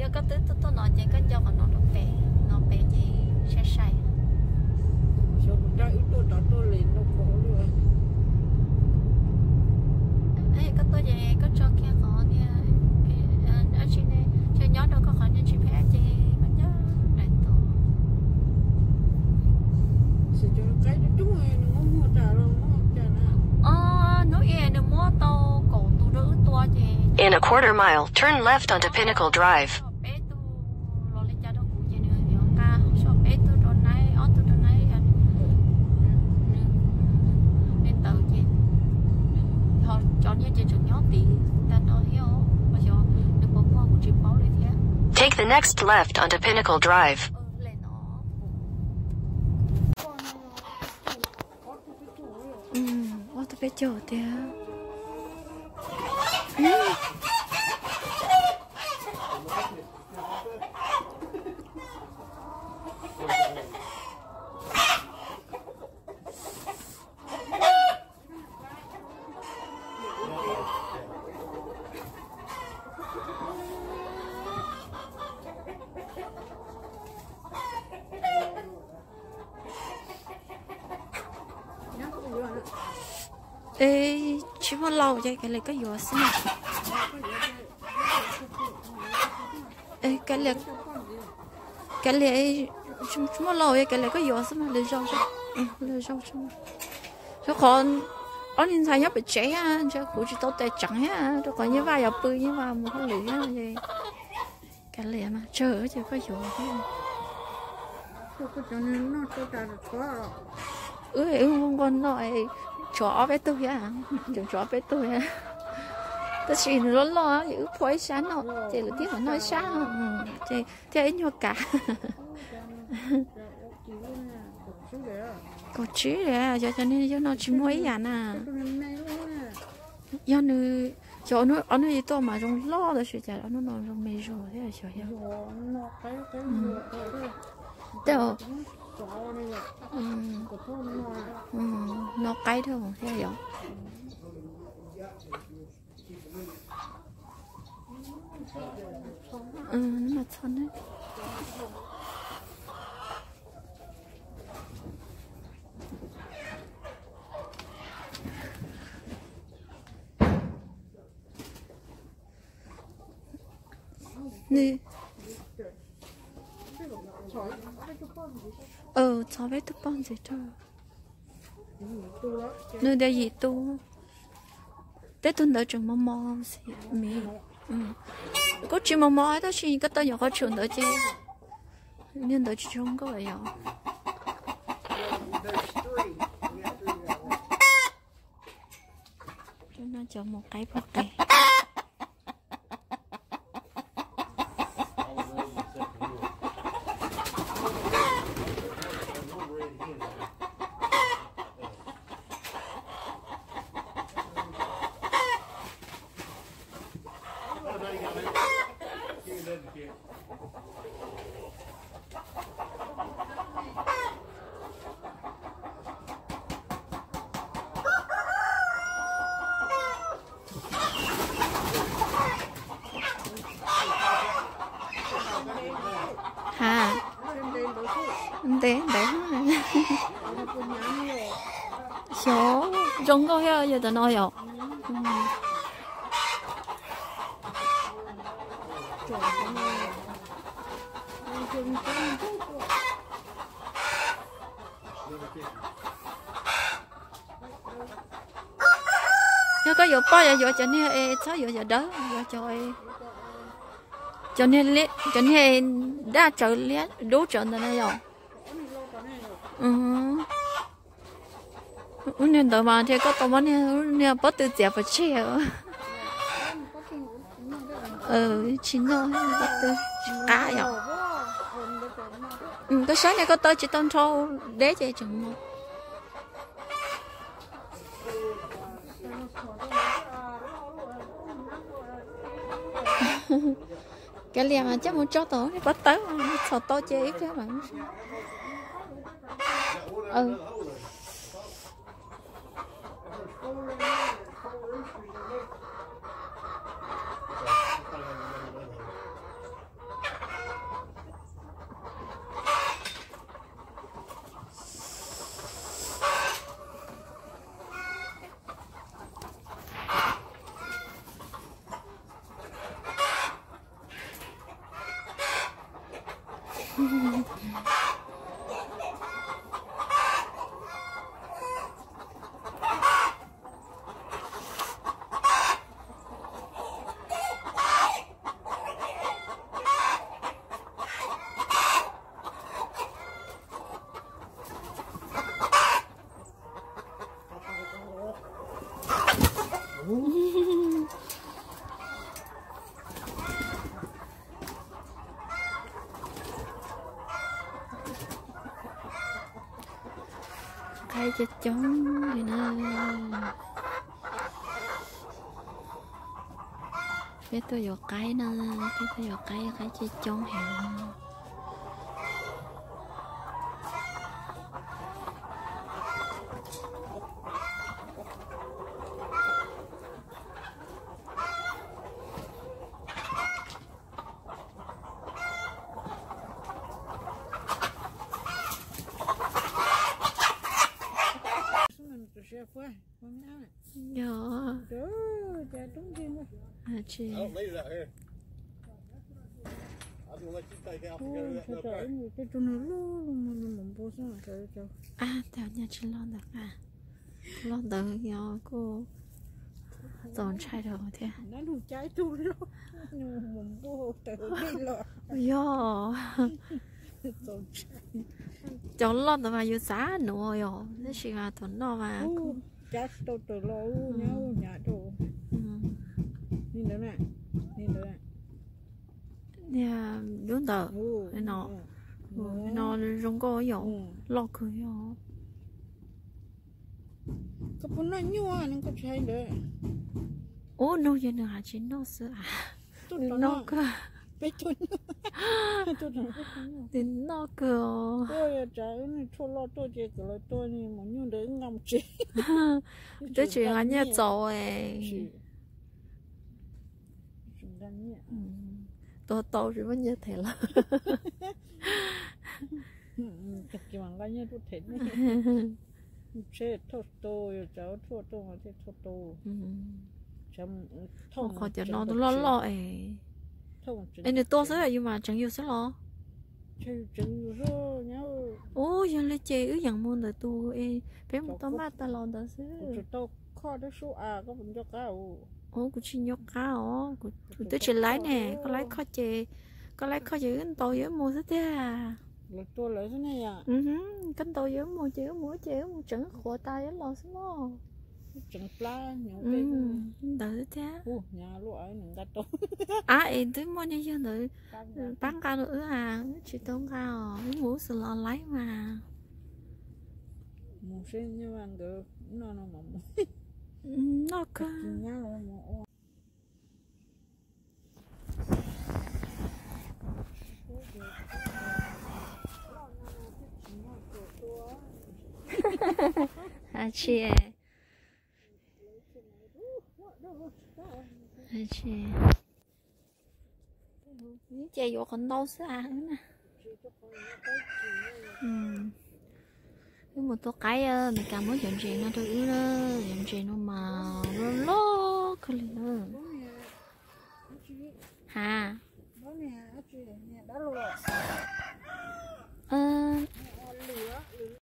giờ có tới tôi nói chuyện cái cho còn nó bé gì sai số trái ít tôi lên nó khó luôn ấy có tôi về có cho kia họ nha ở trên này chơi nhót đâu có họ nên chụp hết gì có nhớ này tôi sự cho cái đó chúng mày nó mua trà luôn trà nè nó yên nó mua tàu cổ tụ đỡ tua gì. In a quarter mile, turn left onto Pinnacle Drive. Take the next left onto Pinnacle Drive. Tôi biết chỗ thế. Ê, chỉ muốn lâu vậy cái này có gì xí mà. Ê, cái này chỉ muốn lâu vậy cái này có gì xí mà lấy rau sao? Lấy rau sao? Chứ còn ở trên sai nhấp bị cháy á, chứ cũng chỉ tốt tay trắng á, chứ còn như vậy giờ bự như vậy một cái lưỡi á gì. Cái này mà chờ chứ có gì thế. cho nên nó cho trà được quá rồi không còn nói chó với tôi à chúng chó với tôi à tôi chỉ nó lo giữ phối sáng nó chỉ là tiếng mà nói sáng thì ấy nhau cả có chứ đấy cho nên cho nó chỉ mới à nè do nó cho nó ở nơi to mà trong lo là sự chả nó trong mê rồi thế là sợ đâu nó cái thôi thế vậy nó mà thân đấy nè cháu biết thức con gì cho nơi đây gì tu tết tuần đợi trường mò gì mì có chuyện mò đó chỉ có tao nhỏ có trường đợi chứ nên đợi chúng có vậy cho nó cho một cái bọc này đấy số trong có hết giờ tao nói rồi nếu có vụ bao giờ cho nên sao giờ đó cho nên đa trợ liệt đủ trợ này rồi nên tao mà thì có tao mà nên bắt từ dẹp vào chơi chính rồi bắt từ cá rồi cái sáng này có tới chỉ tao thâu đế chơi chừng một cái liềm mà chắc muốn cho tao thì bắt tới mà sợ tao chơi ít cái bạn Cái chết trống vậy nè. Biết tôi vô cái nè, biết tôi vô cái chết trống hẹn. Dạ. À chị. À, tao nhà chị lo được à? Lo được nhỏ cô. Dọn trái đầu thế. Nó đủ trái tu luôn. Mình vô tự đi lo. Dạ. Dọn trái. Cháu lo được mà yêu giá nữa rồi. Thế chị mà thuần nó mà. Trái tu tự lo nhau nhà đồ. Nhìn đó nè. Nhìn đó nè. Nè, đúng tờ. Nó rung có rồi. Lo cười rồi. Có bốn nó nhua nên có trái được. Ồ, nó giờ nữa hả chị nó sữa à? Nó cơ. Bé tôi Thì nó cơ. tôi trái này thua lo tôi chỉ cái là tôi này mà nhung để ngâm chị. Tôi chuyện là nhớ dầu ấy. Tôi rồi vẫn như thế là. Cái bằng cái như tôi thấy này. Chết thôi tôi cháu thua tôi mà chết thôi tôi. Không khỏi cho nó lo ấy. Em được tôi sẽ là nhưng mà chẳng yêu sẽ lo. Ồ, giờ lấy chè ứ dặn môn đời tôi em. Bé một tấm mát ta lo đó xứ. Tôi khó đấy số à có phần cho cao. Ồ, cô chỉ nhóc cao. Tôi chỉ lấy nè, có lấy khó chè. Có lấy khó chè cái tôi với mua thế à. Là tôi lấy thế này à? Cái tôi với mua chè mua chẳng khổ tay với lo xứ lo. Chẳng pla nhiều cái. Đỡ thế. Nhà lụa ấy mình gắt đâu. À, em tới mua như vậy nữa. Bán cao nữa à, chỉ tốn cao. Cái mũ sờ lo lấy mà. Một sinh như bạn cứ nó mà nó cơ. À chị à chị những chè vô còn đâu xa nữa nè. Cái một tô cái mình cảm muốn dọn chè nó thôi đó, dọn chè nó mà lo cái gì nữa hả?